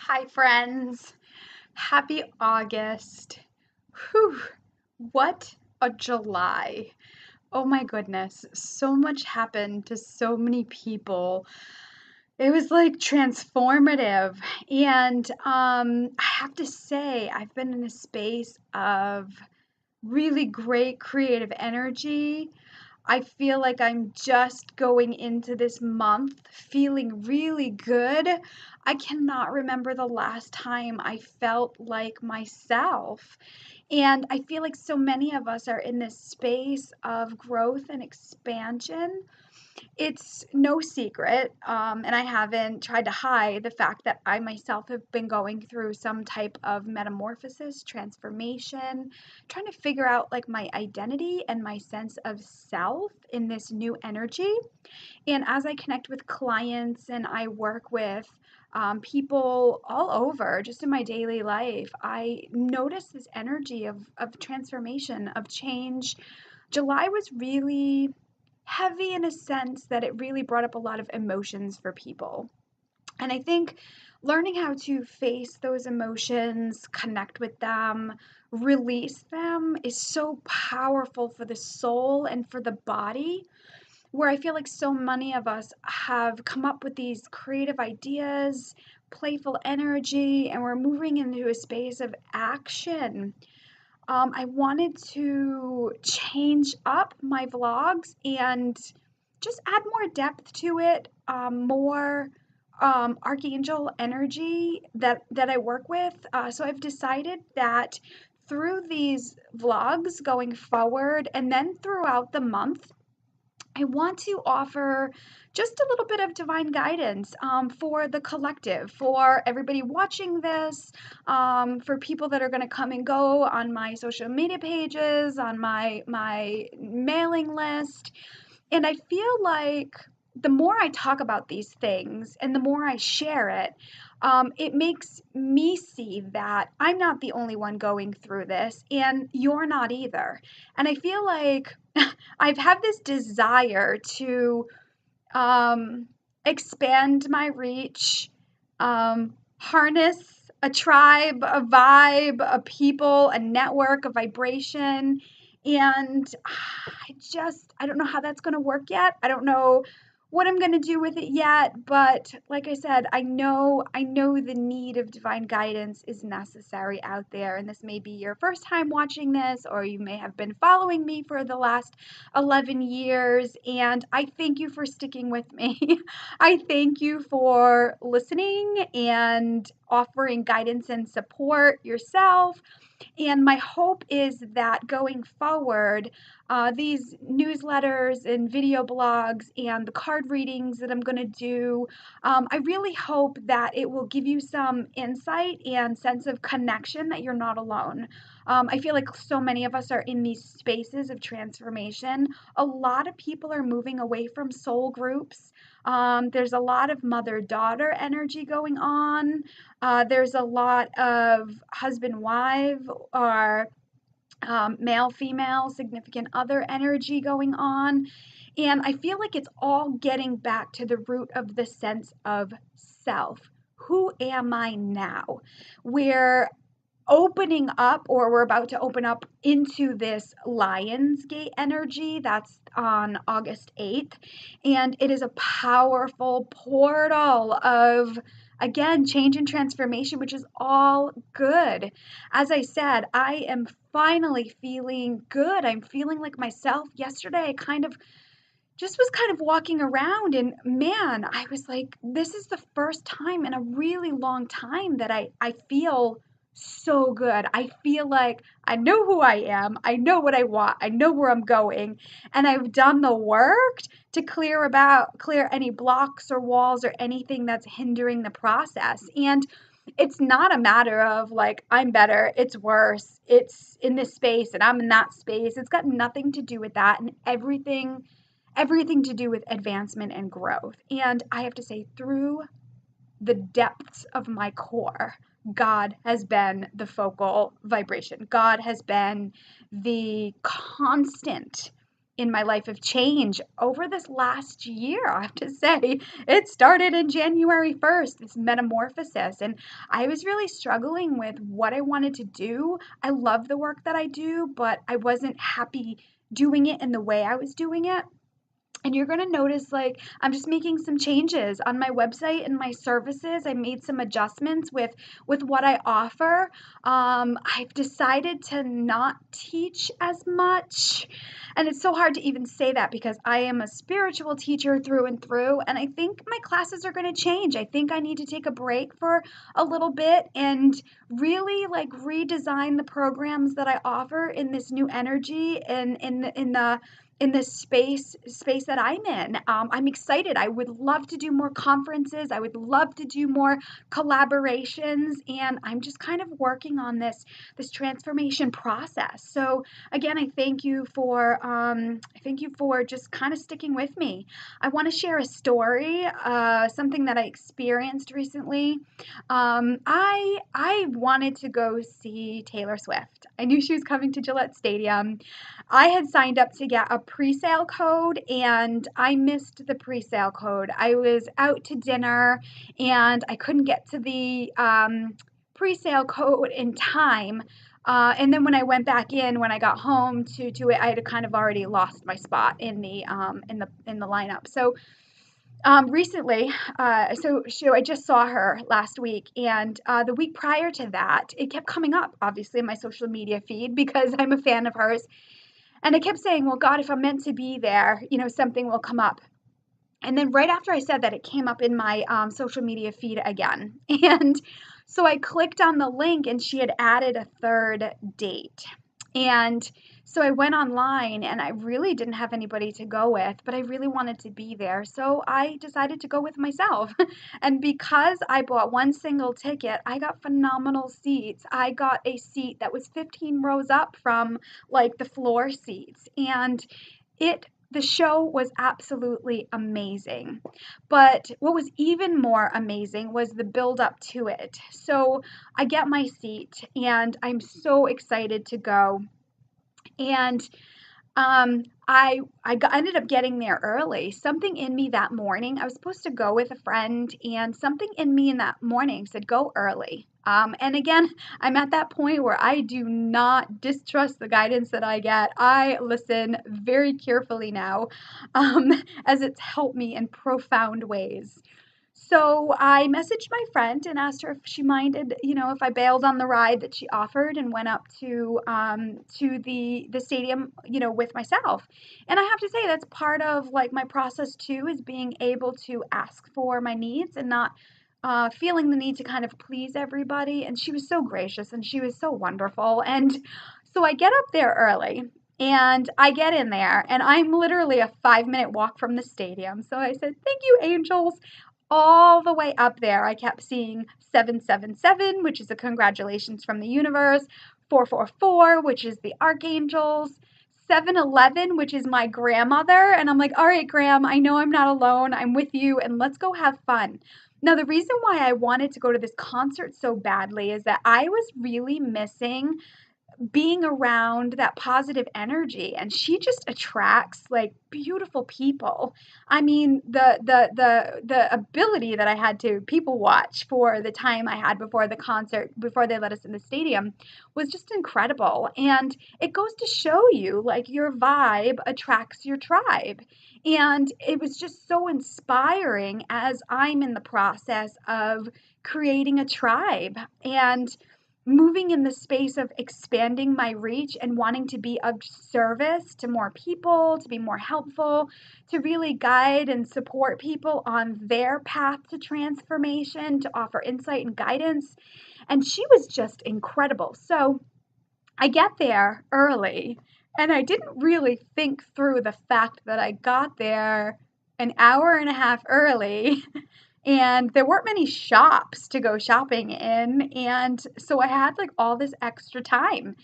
Hi, friends. Happy August. Whew, what a July. Oh my goodness, so much happened to so many people. It was like transformative. And I have to say, I've been in a space of really great creative energy. I feel like I'm just going into this month feeling really good. I cannot remember the last time I felt like myself. And I feel like so many of us are in this space of growth and expansion. It's no secret, and I haven't tried to hide the fact that I myself have been going through some type of metamorphosis, transformation, trying to figure out like my identity and my sense of self in this new energy. And as I connect with clients and I work with people all over, just in my daily life, I notice this energy of transformation, of change. July was really heavy in a sense that it really brought up a lot of emotions for people. And I think learning how to face those emotions, connect with them, release them is so powerful for the soul and for the body. Where I feel like so many of us have come up with these creative ideas, playful energy, and we're moving into a space of action. I wanted to change up my vlogs and just add more depth to it, more archangel energy that I work with. So I've decided that through these vlogs going forward and then throughout the month, I want to offer just a little bit of divine guidance for the collective, for everybody watching this, for people that are going to come and go on my social media pages, on my mailing list. And I feel like the more I talk about these things and the more I share it, it makes me see that I'm not the only one going through this, and you're not either. And I feel like I've had this desire to um, expand my reach, harness a tribe, a vibe, a people, a network, a vibration. And I don't know how that's going to work yet. I don't know what I'm going to do with it yet, but like I said, I know the need of divine guidance is necessary out there, and this may be your first time watching this, or you may have been following me for the last 11 years, and I thank you for sticking with me. I thank you for listening and offering guidance and support yourself. And my hope is that going forward, these newsletters and video blogs and the card readings that I'm going to do, I really hope that it will give you some insight and sense of connection that you're not alone. I feel like so many of us are in these spaces of transformation. A lot of people are moving away from soul groups. There's a lot of mother-daughter energy going on. There's a lot of husband-wife or male-female significant other energy going on. And I feel like it's all getting back to the root of the sense of self. Who am I now? We're opening up, or we're about to open up into this Lionsgate energy that's on August 8th. And it is a powerful portal of, again, change and transformation, which is all good. As I said, I am finally feeling good. I'm feeling like myself. Yesterday, I was kind of walking around, and man, I was like, this is the first time in a really long time that I feel so good. I feel like I know who I am. I know what I want. I know where I'm going. And I've done the work to clear any blocks or walls or anything that's hindering the process. And it's not a matter of like, I'm better, it's worse, it's in this space and I'm in that space. It's got nothing to do with that, and everything to do with advancement and growth. And I have to say, through the depths of my core, God has been the focal vibration. God has been the constant in my life of change over this last year. I have to say, it started in January 1st, this metamorphosis, and I was really struggling with what I wanted to do. I love the work that I do, but I wasn't happy doing it in the way I was doing it. And you're going to notice, like, I'm just making some changes on my website and my services. I made some adjustments with what I offer. I've decided to not teach as much, and it's so hard to even say that because I am a spiritual teacher through and through, and I think my classes are going to change. I think I need to take a break for a little bit and really like redesign the programs that I offer in this new energy and in this space that I'm in. I'm excited. I would love to do more conferences. I would love to do more collaborations, and I'm just kind of working on this transformation process. So again, I thank you for just kind of sticking with me. I want to share a story, something that I experienced recently. I wanted to go see Taylor Swift. I knew she was coming to Gillette Stadium. I had signed up to get a pre-sale code and I missed the pre-sale code. I was out to dinner and I couldn't get to the pre-sale code in time. And then when I went back in, when I got home to it, I had kind of already lost my spot in the lineup. So recently, so I just saw her last week, and the week prior to that, it kept coming up, obviously, in my social media feed because I'm a fan of hers. And I kept saying, well, God, if I'm meant to be there, something will come up. And then right after I said that, it came up in my social media feed again. And so I clicked on the link and she had added a third date. And so I went online and I really didn't have anybody to go with, but I really wanted to be there. So I decided to go with myself. And because I bought one single ticket, I got phenomenal seats. I got a seat that was 15 rows up from like the floor seats. And the show was absolutely amazing. But what was even more amazing was the build up to it. So I get my seat and I'm so excited to go. And ended up getting there early. Something in me that morning, I was supposed to go with a friend, and something in me in that morning said, go early. And again, I'm at that point where I do not distrust the guidance that I get. I listen very carefully now, as it's helped me in profound ways. So I messaged my friend and asked her if she minded, if I bailed on the ride that she offered and went up to the stadium, with myself. And I have to say that's part of like my process too, is being able to ask for my needs and not feeling the need to kind of please everybody. And she was so gracious and she was so wonderful. And so I get up there early. And I get in there, and I'm literally a 5-minute walk from the stadium. So I said, thank you, angels. All the way up there, I kept seeing 777, which is a congratulations from the universe, 444, which is the archangels, 711, which is my grandmother. And I'm like, all right, Gram, I know I'm not alone. I'm with you, and let's go have fun. Now, the reason why I wanted to go to this concert so badly is that I was really missing being around that positive energy, and she just attracts like beautiful people. I mean, the ability that I had to people watch for the time I had before the concert, before they let us in the stadium, was just incredible. And it goes to show you like your vibe attracts your tribe. And it was just so inspiring as I'm in the process of creating a tribe and moving in the space of expanding my reach and wanting to be of service to more people, to be more helpful, to really guide and support people on their path to transformation, to offer insight and guidance. And she was just incredible. So I get there early and I didn't really think through the fact that I got there an hour and a half early and there weren't many shops to go shopping in, and so I had like all this extra time,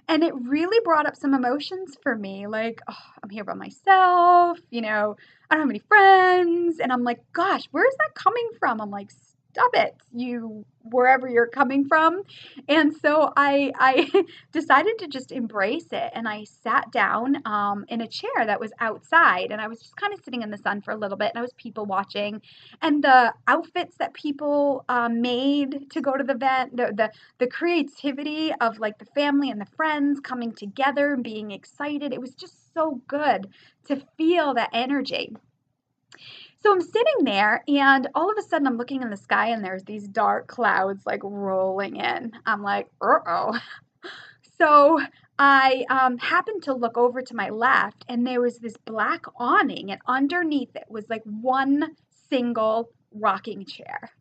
and it really brought up some emotions for me, like, oh, I'm here by myself, I don't have any friends, and I'm like, gosh, where's that coming from? I'm like, stop it, you wherever you're coming from. And so I decided to just embrace it, and I sat down in a chair that was outside, and I was just kind of sitting in the sun for a little bit, and I was people watching, and the outfits that people made to go to the event, the creativity of like the family and the friends coming together and being excited. It was just so good to feel that energy. So I'm sitting there, and all of a sudden I'm looking in the sky, and there's these dark clouds like rolling in. I'm like, uh-oh. So I happened to look over to my left, and there was this black awning, and underneath it was like one single rocking chair.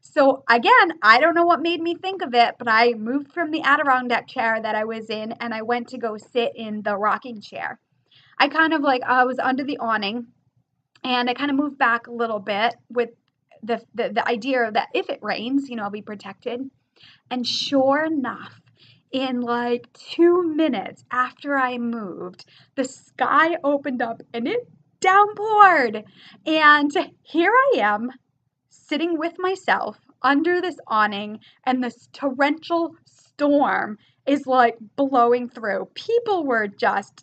So again, I don't know what made me think of it, but I moved from the Adirondack chair that I was in, and I went to go sit in the rocking chair. I kind of like I was under the awning, and I kind of moved back a little bit with the idea that if it rains, I'll be protected. And sure enough, in like 2 minutes after I moved, the sky opened up and it downpoured. And here I am sitting with myself under this awning, and this torrential storm is like blowing through. People were just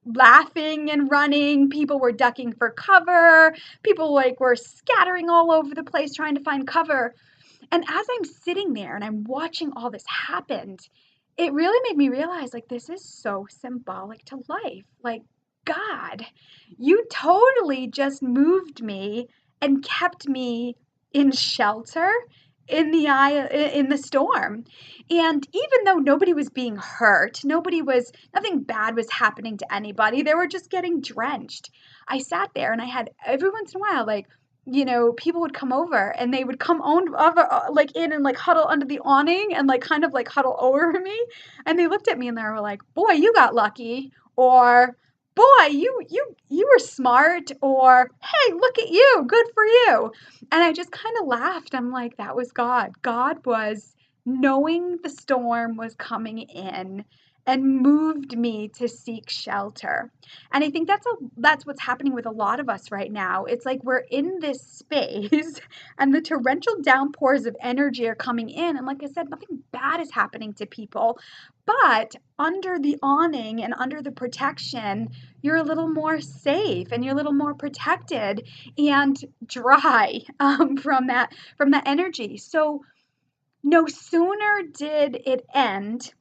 laughing and running. People were ducking for cover. People like were scattering all over the place trying to find cover. And as I'm sitting there and I'm watching all this happen, it really made me realize like this is so symbolic to life. Like, God, you totally just moved me and kept me in shelter in the eye in the storm. And even though nobody was being hurt, nothing bad was happening to anybody. They were just getting drenched. I sat there, and I had every once in a while like people would come over, and they would come on over, like in and like huddle under the awning and like kind of like huddle over me, and they looked at me and they were like, "Boy, you got lucky," or "Boy, you were smart," or "Hey, look at you, good for you." And I just kind of laughed. I'm like, that was God. God was knowing the storm was coming in and moved me to seek shelter. And I think that's what's happening with a lot of us right now. It's like we're in this space and the torrential downpours of energy are coming in. And like I said, nothing bad is happening to people. But under the awning and under the protection, you're a little more safe and you're a little more protected and dry from that energy. So no sooner did it end,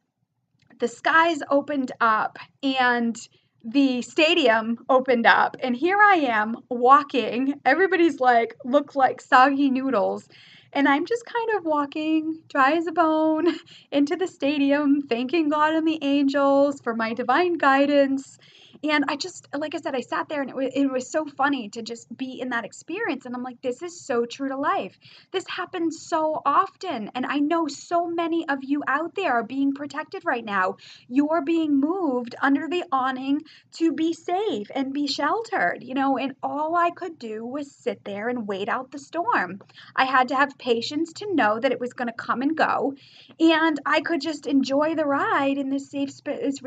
the skies opened up and the stadium opened up, and here I am walking. Everybody's like look like soggy noodles, and I'm just kind of walking dry as a bone into the stadium, thanking God and the angels for my divine guidance. And I just, like I said, I sat there, and it was so funny to just be in that experience. And I'm like, this is so true to life. This happens so often. And I know so many of you out there are being protected right now. You're being moved under the awning to be safe and be sheltered, and all I could do was sit there and wait out the storm. I had to have patience to know that it was going to come and go, and I could just enjoy the ride in this safe space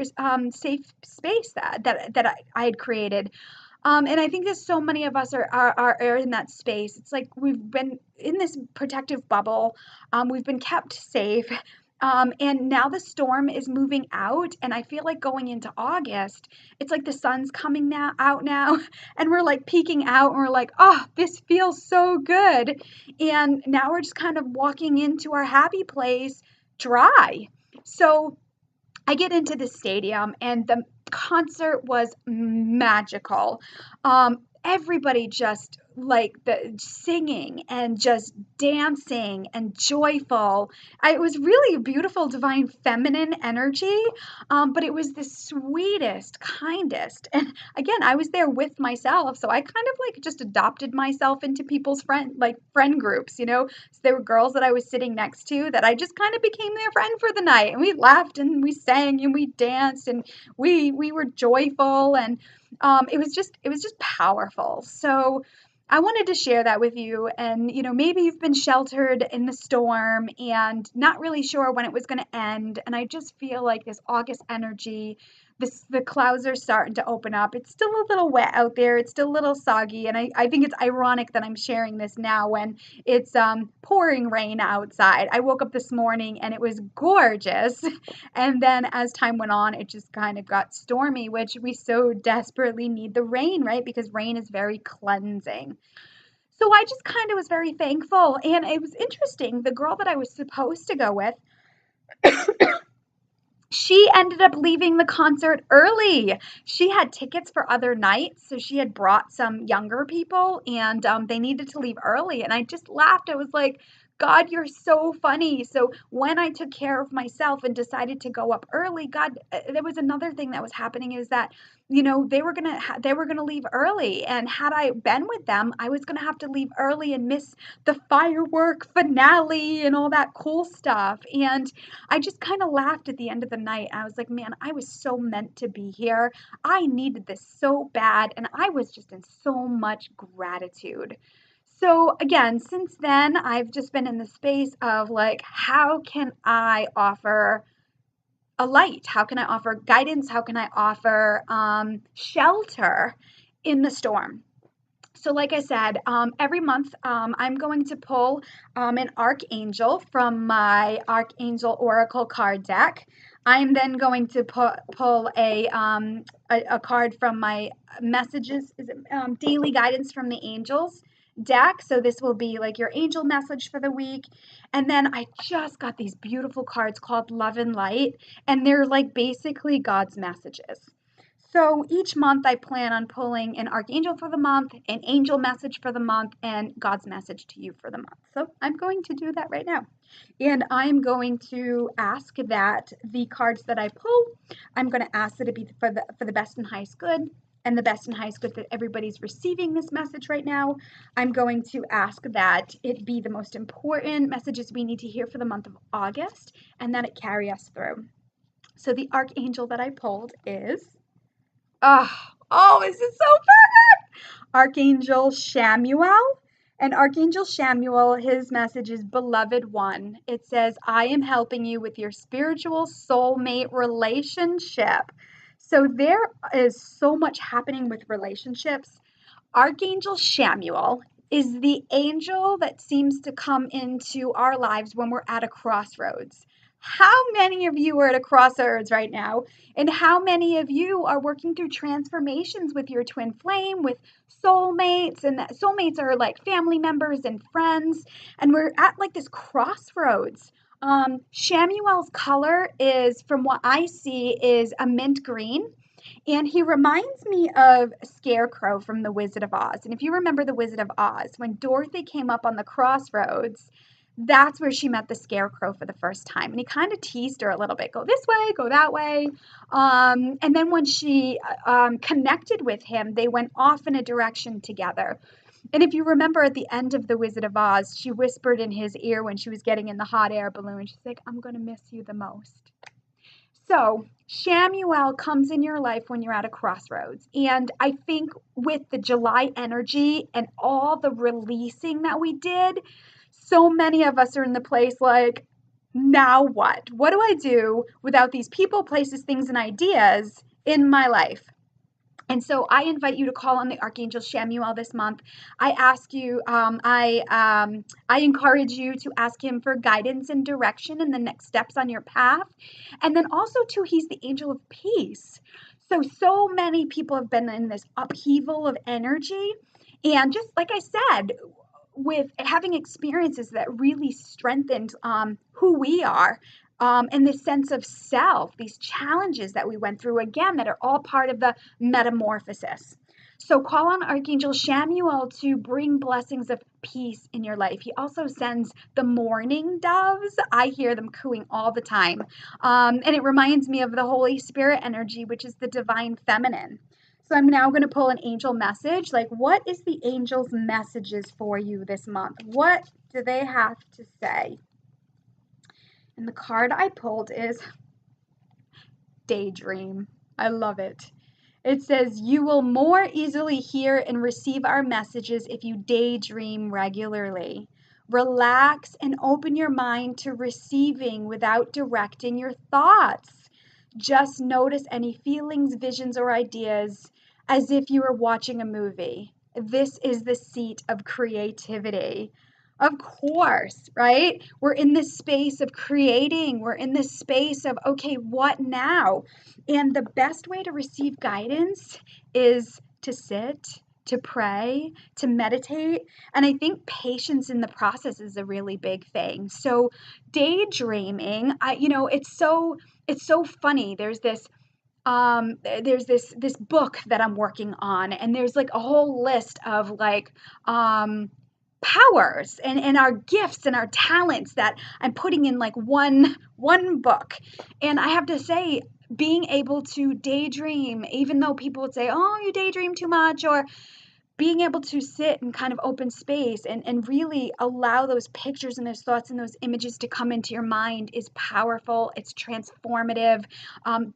that I had created. And I think that so many of us are in that space. It's like we've been in this protective bubble. We've been kept safe. And now the storm is moving out, and I feel like going into August, it's like the sun's coming out now, and we're like peeking out, and we're like, oh, this feels so good. And now we're just kind of walking into our happy place dry. So I get into the stadium, and the concert was magical. Everybody just like the singing and just dancing and joyful. It was really a beautiful, divine, feminine energy, but it was the sweetest, kindest. And again, I was there with myself, so I kind of like just adopted myself into people's friend groups. So there were girls that I was sitting next to that I just kind of became their friend for the night, and we laughed and we sang and we danced and we were joyful, and it was just powerful. So I wanted to share that with you. And maybe you've been sheltered in the storm and not really sure when it was going to end, and I just feel like this August energy the clouds are starting to open up. It's still a little wet out there. It's still a little soggy. And I think it's ironic that I'm sharing this now when it's pouring rain outside. I woke up this morning and it was gorgeous. And then as time went on, it just kind of got stormy, which we so desperately need the rain, right? Because rain is very cleansing. So I just kind of was very thankful. And it was interesting. The girl that I was supposed to go with, she ended up leaving the concert early. She had tickets for other nights, so she had brought some younger people, and they needed to leave early. And I just laughed. I was like, God, you're so funny. So when I took care of myself and decided to go up early, God, there was another thing that was happening is that, they were gonna leave early, and had I been with them, I was gonna have to leave early and miss the firework finale and all that cool stuff. And I just kind of laughed at the end of the night. I was like, man, I was so meant to be here. I needed this so bad. And I was just in so much gratitude. So, again, since then, I've just been in the space of like, how can I offer a light? How can I offer guidance? How can I offer shelter in the storm? So, like I said, every month I'm going to pull an archangel from my Archangel Oracle card deck. I'm then going to pull a card from my messages, daily guidance from the angels deck. So this will be like your angel message for the week. And then I just got these beautiful cards called Love and Light, and they're like basically God's messages. So each month I plan on pulling an archangel for the month, an angel message for the month, and God's message to you for the month. So I'm going to do that right now. And I'm going to ask that the cards that I pull, I'm going to ask that it be for the best and highest good, and the best and highest good that everybody's receiving this message right now. I'm going to ask that it be the most important messages we need to hear for the month of August, and that it carry us through. So the archangel that I pulled is this is so perfect! Archangel Shamuel. And Archangel Shamuel, his message is Beloved One. It says, I am helping you with your spiritual soulmate relationship. So there is so much happening with relationships. Archangel Shamuel is the angel that seems to come into our lives when we're at a crossroads. How many of you are at a crossroads right now? And how many of you are working through transformations with your twin flame, with soulmates? And that soulmates are like family members and friends. And we're at like this crossroads. Shamuel's color is, from what I see, is a mint green. And he reminds me of Scarecrow from The Wizard of Oz. And if you remember The Wizard of Oz, when Dorothy came up on the crossroads, that's where she met the Scarecrow for the first time. And he kind of teased her a little bit, go this way, go that way. And then when she connected with him, they went off in a direction together. And if you remember at the end of The Wizard of Oz, she whispered in his ear when she was getting in the hot air balloon, she's like, I'm going to miss you the most. So Shamuel comes in your life when you're at a crossroads. And I think with the July energy and all the releasing that we did, so many of us are in the place like, now what? What do I do without these people, places, things, and ideas in my life? And so I invite you to call on the Archangel Shamuel this month. I ask you, I encourage you to ask him for guidance and direction in the next steps on your path. And then also too, he's the angel of peace. So many people have been in this upheaval of energy. And just like I said, with having experiences that really strengthened who we are, and this sense of self, these challenges that we went through, again, that are all part of the metamorphosis. So call on Archangel Shamuel to bring blessings of peace in your life. He also sends the mourning doves. I hear them cooing all the time. And it reminds me of the Holy Spirit energy, which is the divine feminine. So I'm now going to pull an angel message. Like, what is the angel's messages for you this month? What do they have to say? And the card I pulled is Daydream. I love it. It says, you will more easily hear and receive our messages if you daydream regularly. Relax and open your mind to receiving without directing your thoughts. Just notice any feelings, visions, or ideas as if you were watching a movie. This is the seat of creativity. Of course, right? We're in this space of creating. We're in this space of, okay, what now? And the best way to receive guidance is to sit, to pray, to meditate. And I think patience in the process is a really big thing. So daydreaming, it's so funny. There's this book that I'm working on, and there's like a whole list of like powers and our gifts and our talents that I'm putting in like one book. And I have to say, being able to daydream, even though people would say, oh, you daydream too much, or being able to sit in kind of open space and really allow those pictures and those thoughts and those images to come into your mind is powerful. It's transformative.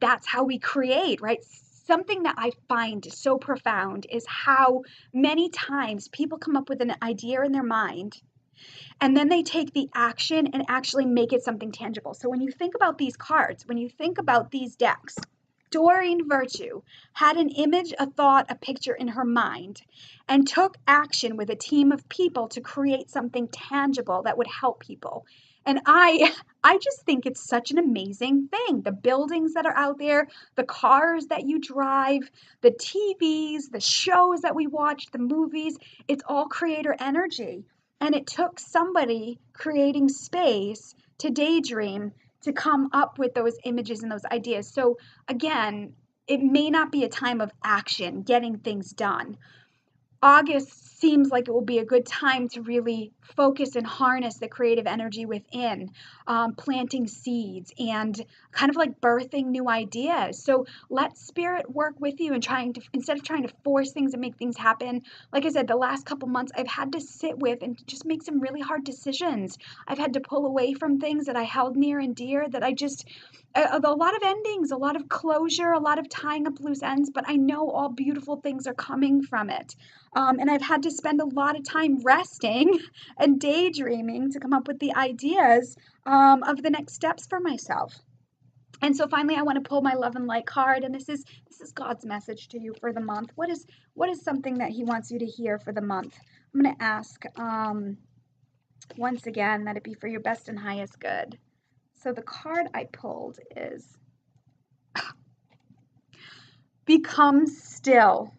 That's how we create, right? Something that I find so profound is how many times people come up with an idea in their mind and then they take the action and actually make it something tangible. So when you think about these cards, when you think about these decks, Doreen Virtue had an image, a thought, a picture in her mind and took action with a team of people to create something tangible that would help people. And I just think it's such an amazing thing. The buildings that are out there, the cars that you drive, the TVs, the shows that we watch, the movies, it's all creator energy. And it took somebody creating space to daydream to come up with those images and those ideas. So again, it may not be a time of action, getting things done. August seems like it will be a good time to really focus and harness the creative energy within, planting seeds and kind of like birthing new ideas. So let spirit work with you and instead of trying to force things and make things happen. Like I said, the last couple months I've had to sit with and just make some really hard decisions. I've had to pull away from things that I held near and dear that a lot of endings, a lot of closure, a lot of tying up loose ends, but I know all beautiful things are coming from it. And I've had to spend a lot of time resting and daydreaming to come up with the ideas of the next steps for myself. And so finally, I want to pull my love and light card, and this is God's message to you for the month. What is something that He wants you to hear for the month? I'm going to ask once again that it be for your best and highest good. So the card I pulled is become still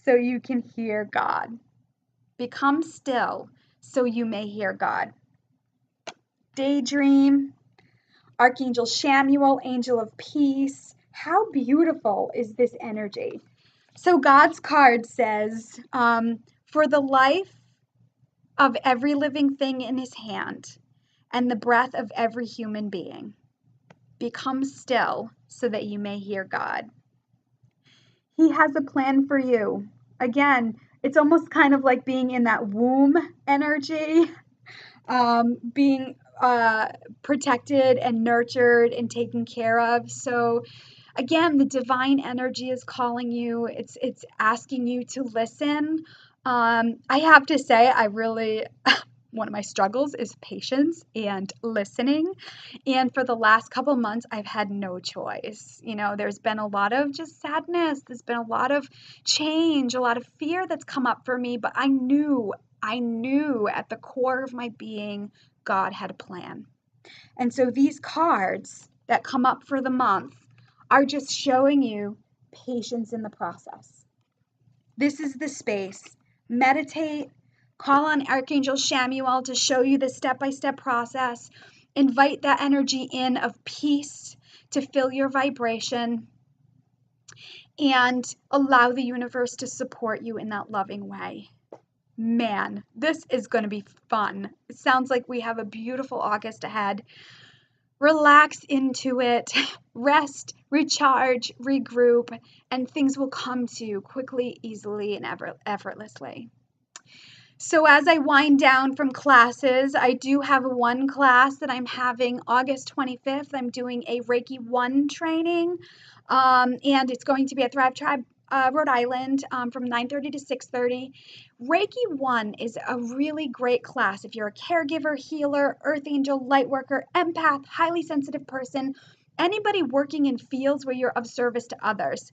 so you can hear God. Become still so you may hear God. Daydream, Archangel Shamuel, Angel of Peace. How beautiful is this energy? So God's card says, for the life of every living thing in His hand and the breath of every human being, become still so that you may hear God. He has a plan for you. Again, it's almost kind of like being in that womb energy, being protected and nurtured and taken care of. So again, the divine energy is calling you. It's asking you to listen. I have to say, I really one of my struggles is patience and listening. And for the last couple months, I've had no choice. There's been a lot of just sadness. There's been a lot of change, a lot of fear that's come up for me. But I knew at the core of my being, God had a plan. And so these cards that come up for the month are just showing you patience in the process. This is the space. Meditate. Call on Archangel Shamuel to show you the step-by-step process. Invite that energy in of peace to fill your vibration and allow the universe to support you in that loving way. Man, this is going to be fun. It sounds like we have a beautiful August ahead. Relax into it, rest, recharge, regroup, and things will come to you quickly, easily, and effortlessly. So as I wind down from classes, I do have one class that I'm having August 25th. I'm doing a Reiki 1 training, and it's going to be at Thrive Tribe, Rhode Island, from 9:30 to 6:30. Reiki 1 is a really great class if you're a caregiver, healer, earth angel, light worker, empath, highly sensitive person. anybody working in fields where you're of service to others.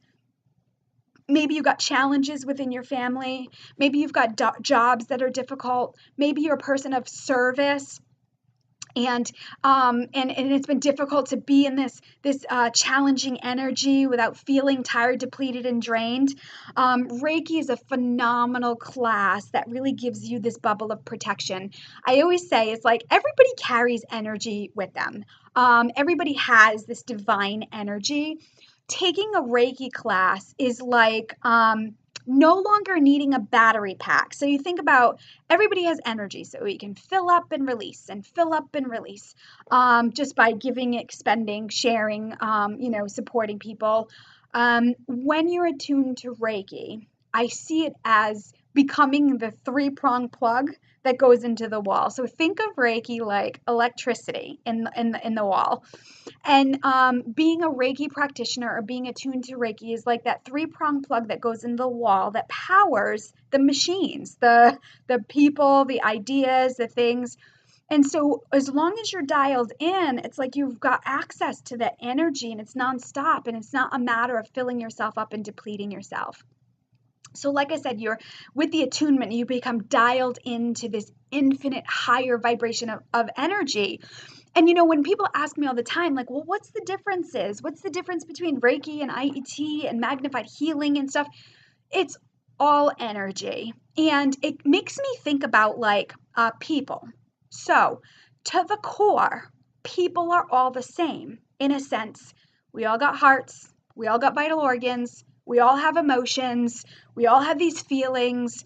Maybe you've got challenges within your family. Maybe you've got jobs that are difficult. Maybe you're a person of service, and it's been difficult to be in this challenging energy without feeling tired, depleted, and drained. Reiki is a phenomenal class that really gives you this bubble of protection. I always say it's like everybody carries energy with them. Everybody has this divine energy. Taking a Reiki class is like no longer needing a battery pack. So you think about everybody has energy, so you can fill up and release and fill up and release just by giving, expending, sharing, supporting people. When you're attuned to Reiki, I see it as becoming the three-prong plug that goes into the wall. So think of Reiki like electricity in the wall. And being a Reiki practitioner or being attuned to Reiki is like that three-prong plug that goes in the wall that powers the machines, the people, the ideas, the things. And so as long as you're dialed in, it's like you've got access to that energy and it's nonstop and it's not a matter of filling yourself up and depleting yourself. So like I said, you're with the attunement, you become dialed into this infinite higher vibration of energy. And when people ask me all the time, like, well, what's the differences? What's the difference between Reiki and IET and magnified healing and stuff? It's all energy. And it makes me think about like people. So to the core, people are all the same in a sense. We all got hearts. We all got vital organs. We all have emotions. We all have these feelings.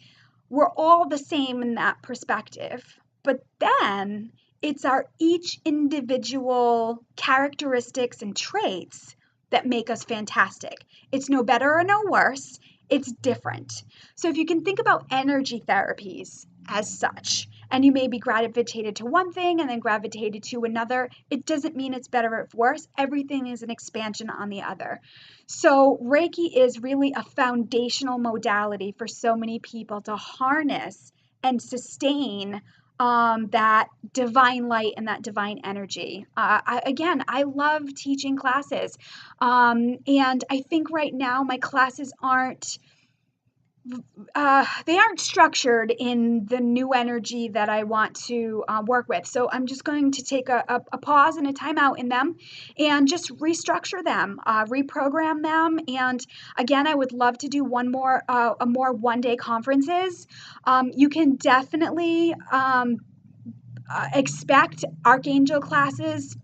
We're all the same in that perspective. But then it's our each individual characteristics and traits that make us fantastic. It's no better or no worse. It's different. So if you can think about energy therapies as such, and you may be gravitated to one thing and then gravitated to another, it doesn't mean it's better or worse. Everything is an expansion on the other. So Reiki is really a foundational modality for so many people to harness and sustain that divine light and that divine energy. I love teaching classes. And I think right now my classes they aren't structured in the new energy that I want to work with. So I'm just going to take a pause and a timeout in them and just restructure them, reprogram them. And again, I would love to do a more one-day conferences. You can definitely expect Archangel classes.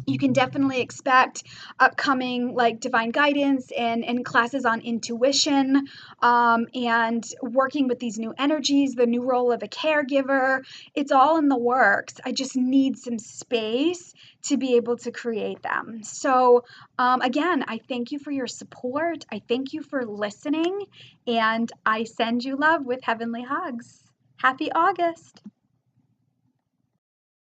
You can definitely expect upcoming like divine guidance and classes on intuition and working with these new energies, the new role of a caregiver. It's all in the works. I just need some space to be able to create them. So again, I thank you for your support. I thank you for listening, and I send you love with heavenly hugs. Happy August.